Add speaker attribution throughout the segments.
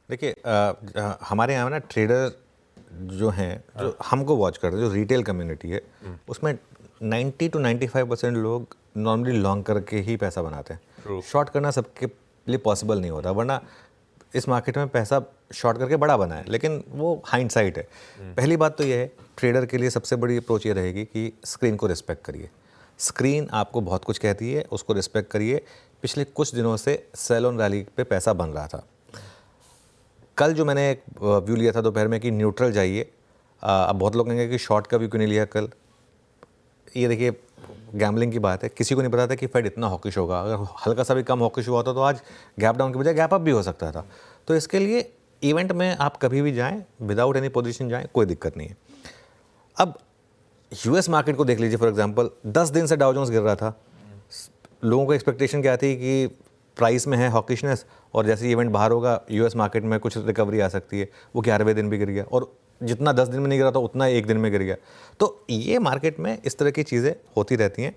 Speaker 1: देखिए हमारे यहाँ ना ट्रेडर जो हैं, जो हमको वॉच करते हैं, जो रिटेल कम्युनिटी है, उसमें 90 to 95% लोग नॉर्मली लॉन्ग करके ही पैसा बनाते हैं। शॉर्ट करना सबके लिए पॉसिबल नहीं होता, वरना इस मार्केट में पैसा शॉर्ट करके बड़ा बना है, लेकिन वो हाइंडसाइट है। पहली बात तो ये है, ट्रेडर के लिए सबसे बड़ी अप्रोच ये रहेगी कि स्क्रीन को रिस्पेक्ट करिए। स्क्रीन आपको बहुत कुछ कहती है, उसको रिस्पेक्ट करिए। पिछले कुछ दिनों से सेल ऑन रैली पे पैसा बन रहा था। कल जो मैंने एक व्यू लिया था दोपहर में कि न्यूट्रल जाइए, अब बहुत लोग कहेंगे कि शॉर्ट का व्यू क्यों नहीं लिया कल। ये देखिए गैम्बलिंग की बात है, किसी को नहीं पता था कि फेड इतना हॉकिश होगा। अगर हल्का सा भी कम हॉकिश हुआ होता तो आज गैप डाउन की बजाय गैप अप भी हो सकता था। तो इसके लिए इवेंट में आप कभी भी जाएं, विदाउट एनी पोजीशन जाएं, कोई दिक्कत नहीं है। अब यूएस मार्केट को देख लीजिए फॉर एग्जांपल, 10 दिन से डाउ जोन्स गिर रहा था। लोगों को एक्सपेक्टेशन क्या थी कि प्राइस में है हॉकिशनेस, और जैसे इवेंट बाहर होगा यूएस मार्केट में कुछ रिकवरी आ सकती है। वो 11वें दिन भी गिर गया, और जितना 10 दिन में नहीं गिरा था उतना एक दिन में गिर गया। तो ये मार्केट में इस तरह की चीज़ें होती रहती हैं।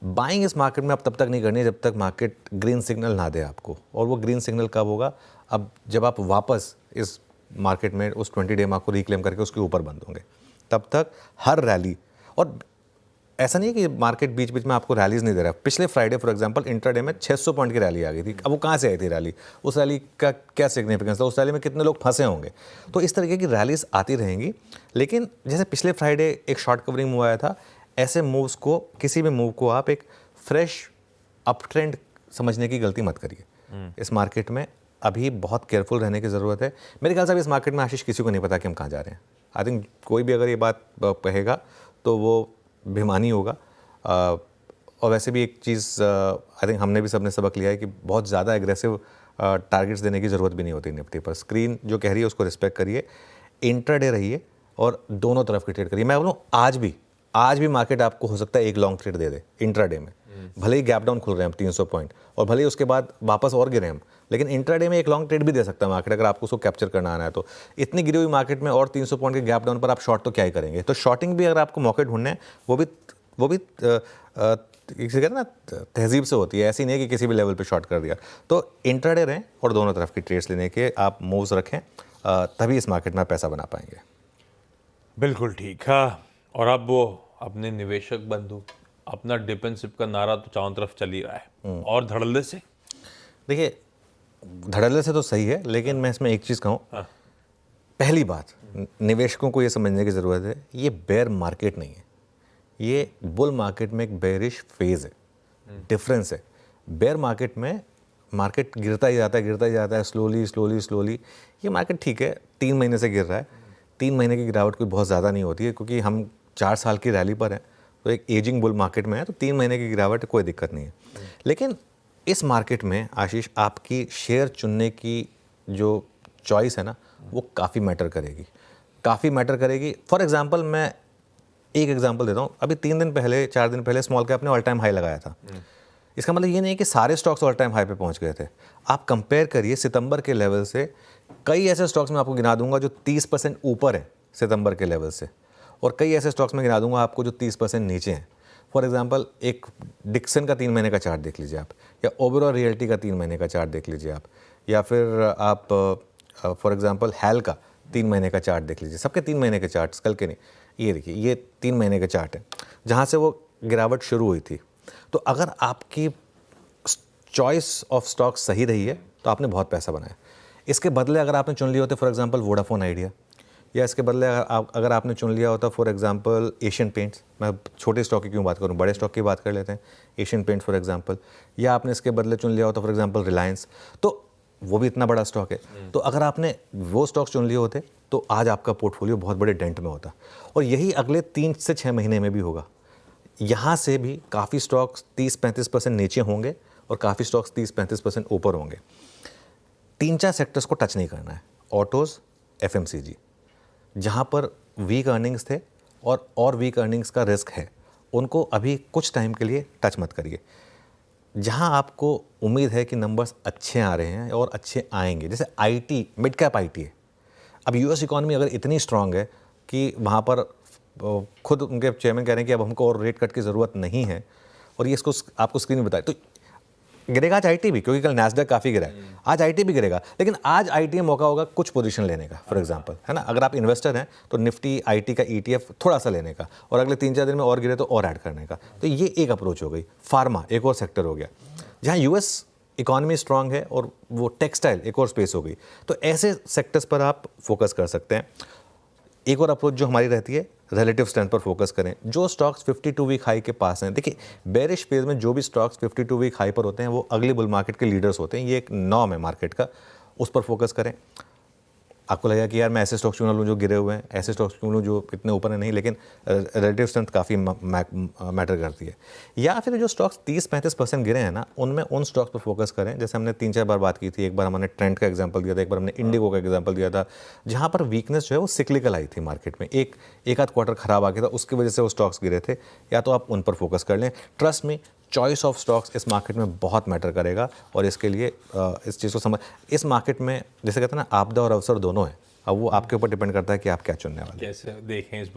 Speaker 1: बाइंग इस मार्केट में अब तब तक नहीं करनी है जब तक मार्केट ग्रीन सिग्नल ना दे आपको, और वो ग्रीन सिग्नल कब होगा? अब जब आप वापस इस मार्केट में उस 20 डे मार्क को रिक्लेम करके उसके ऊपर बंद होंगे, तब तक हर रैली। और ऐसा नहीं है कि मार्केट बीच बीच में आपको रैलीज नहीं दे रहा है। पिछले फ्राइडे फॉर एग्जांपल इंट्राडे में 600 पॉइंट की रैली आ गई थी। अब वो कहाँ से आई थी रैली? उस रैली का क्या सिग्निफिकेंस था? उस रैली में कितने लोग फंसे होंगे? तो इस तरीके की रैलीज आती रहेंगी। लेकिन जैसे पिछले फ्राइडे एक शॉर्ट कवरिंग मूव आया था, ऐसे मूव्स को, किसी भी मूव को आप एक फ्रेश अप ट्रेंड समझने की गलती मत करिए। इस मार्केट में अभी बहुत केयरफुल रहने की ज़रूरत है। मेरे ख्याल से अभी इस मार्केट में आशीष किसी को नहीं पता कि हम कहाँ जा रहे हैं। आई थिंक कोई भी अगर ये बात कहेगा तो वो बेईमानी होगा। और वैसे भी एक चीज़ आई थिंक हमने भी सबने सबक लिया है कि बहुत ज़्यादा एग्रेसिव टारगेट्स देने की ज़रूरत भी नहीं होती निफ्टी पर। स्क्रीन जो कह रही है उसको रिस्पेक्ट करिए, इंट्राडे रहिए और दोनों तरफ की ट्रेड करिए। मैं बोलूँ आज भी मार्केट आपको हो सकता है एक लॉन्ग ट्रेड दे दे इंट्राडे में। भले ही गैप डाउन खुल रहे हैं हम 300 पॉइंट, और भले ही उसके बाद वापस और गिरे हम, लेकिन इंट्राडे में एक लॉन्ग ट्रेड भी दे सकता है मार्केट, अगर आपको उसको कैप्चर करना आना है तो। इतनी गिरी हुई मार्केट में और 300 पॉइंट के गैप डाउन पर आप शॉर्ट तो क्या ही करेंगे। तो शॉर्टिंग भी अगर आपको मौके ढूंढने हैं, वो भी इसे कहते हैं ना, तहजीब से होती है। ऐसी नहीं है कि किसी भी लेवल पे शॉर्ट कर दिया। तो इंट्राडे रहें और दोनों तरफ की ट्रेड्स लेने के आप मूव्स रखें, तभी इस मार्केट में पैसा बना पाएंगे।
Speaker 2: बिल्कुल ठीक है। और अब वो अपने निवेशक बंधु, अपना डिफेंसिव का नारा तो चारों तरफ चल ही रहा है, और धड़ल्ले से।
Speaker 1: देखिए धड़ल्ले से तो सही है, लेकिन मैं इसमें एक चीज़ कहूँ। पहली बात, निवेशकों को ये समझने की ज़रूरत है, ये बेयर मार्केट नहीं है, ये बुल मार्केट में एक बेयरिश फेज़ है। डिफरेंस है। बेयर मार्केट में मार्केट गिरता ही जाता है स्लोली। ये मार्केट ठीक है 3 महीने से गिर रहा है। 3 महीने की गिरावट कोई बहुत ज़्यादा नहीं होती है, क्योंकि हम 4 साल की रैली पर हैं, तो एक एजिंग बुल मार्केट में है, तो 3 महीने की गिरावट कोई दिक्कत नहीं है। लेकिन इस मार्केट में आशीष, आपकी शेयर चुनने की जो चॉइस है ना, वो काफ़ी मैटर करेगी। फॉर एग्जांपल मैं एक एग्जांपल देता हूँ। अभी 4 दिन पहले स्मॉल कैप ने ऑल टाइम हाई लगाया था। इसका मतलब ये नहीं है कि सारे स्टॉक्स ऑल टाइम हाई पे पहुंच गए थे। आप कंपेयर करिए सितंबर के लेवल से, कई ऐसे स्टॉक्स मैं आपको गिना दूंगा जो 30% ऊपर है सितंबर के लेवल से, और कई ऐसे स्टॉक्स में गिना दूंगा आपको जो 30% नीचे हैं। फॉर एग्जांपल एक डिक्सन का 3 महीने का चार्ट देख लीजिए आप, या ओबेरॉय रियल्टी का 3 महीने का चार्ट देख लीजिए आप, या फिर आप फॉर एग्जांपल हैल का 3 महीने का चार्ट देख लीजिए। सबके 3 महीने के चार्ट्स, कल के नहीं। ये देखिए, ये 3 महीने के चार्ट हैं जहाँ से वो गिरावट शुरू हुई थी। तो अगर आपकी चॉइस ऑफ स्टॉक सही रही है तो आपने बहुत पैसा बनाया। इसके बदले अगर आपने चुन लिया होता फॉर एग्जांपल वोडाफोन आइडिया, या इसके बदले अगर आपने चुन लिया होता फॉर एग्जांपल एशियन पेंट्स, मैं छोटे स्टॉक की क्यों बात करूं, बड़े स्टॉक की बात कर लेते हैं, एशियन पेंट्स फॉर एग्जांपल, या आपने इसके बदले चुन लिया होता फॉर एग्जांपल रिलायंस, तो वो भी इतना बड़ा स्टॉक है। तो अगर आपने वो स्टॉक चुन लिए होते तो आज आपका पोर्टफोलियो बहुत बड़े डेंट में होता, और यही अगले 3 से 6 महीने में भी होगा। यहाँ से भी काफ़ी स्टॉक्स 30-35% नीचे होंगे और काफ़ी स्टॉक्स 30-35% ऊपर होंगे। 3-4 सेक्टर्स को टच नहीं करना है, ऑटोज़, एफएमसीजी, जहाँ पर वीक अर्निंग्स थे और वीक अर्निंग्स का रिस्क है, उनको अभी कुछ टाइम के लिए टच मत करिए। जहाँ आपको उम्मीद है कि नंबर्स अच्छे आ रहे हैं और अच्छे आएंगे, जैसे आईटी, मिड कैप आईटी है। अब यूएस इकॉनमी अगर इतनी स्ट्रांग है कि वहाँ पर खुद उनके चेयरमैन कह रहे हैं कि अब हमको और रेट कट की ज़रूरत नहीं है, और ये इसको आपको स्क्रीन में बताए, तो गिरेगा आज आईटी भी, क्योंकि कल नैस्डैक काफ़ी गिरा है, आज आईटी भी गिरेगा, लेकिन आज आईटी में मौका होगा कुछ पोजीशन लेने का, फॉर एग्जांपल, है ना। अगर आप इन्वेस्टर हैं तो निफ्टी आईटी का ईटीएफ थोड़ा सा लेने का, और अगले 3-4 दिन में और गिरे तो और ऐड करने का। तो ये एक अप्रोच हो गई। फार्मा एक और सेक्टर हो गया, जहाँ यूएस इकोनॉमी स्ट्रांग है, और वो टेक्सटाइल एक और स्पेस हो गई। तो ऐसे सेक्टर्स पर आप फोकस कर सकते हैं। एक और अप्रोच जो हमारी रहती है, रिलेटिव स्ट्रेंथ पर फोकस करें। जो स्टॉक्स 52 वीक हाई के पास हैं, देखिए बेरिश फेज में जो भी स्टॉक्स 52 वीक हाई पर होते हैं वो अगली बुल मार्केट के लीडर्स होते हैं, ये एक नॉर्म है मार्केट का, उस पर फोकस करें। आपको लगेगा कि यार मैं ऐसे स्टॉक्स क्यों ना लूँ जो गिरे हुए हैं, ऐसे स्टॉक्स क्यों लूँ जो इतने ऊपर है नहीं, लेकिन रिलेटिव स्ट्रेंथ काफ़ी मैटर करती है। या फिर जो स्टॉक्स 30-35% गिरे हैं ना, उनमें उन स्टॉक्स पर फोकस करें। जैसे हमने 3-4 बार बात की थी, एक बार हमने ट्रेंड का एग्जांपल दिया था, एक बार हमने इंडिगो का एग्जांपल दिया था, जहाँ पर वीकनेस जो है वो सिक्लिकल आई थी मार्केट में, एक आध क्वार्टर खराब आ गया था, उसकी वजह से वो स्टॉक्स गिरे थे। या तो आप उन पर फोकस कर लें। ट्रस्ट में चॉइस ऑफ स्टॉक्स इस मार्केट में बहुत मैटर करेगा, और इसके लिए इस चीज़ को समझ, इस मार्केट में जैसे कहते हैं ना, आपदा और अवसर दोनों है। अब वो आपके ऊपर डिपेंड करता है कि आप क्या चुनने वाले हैं।
Speaker 2: कैसे देखें इस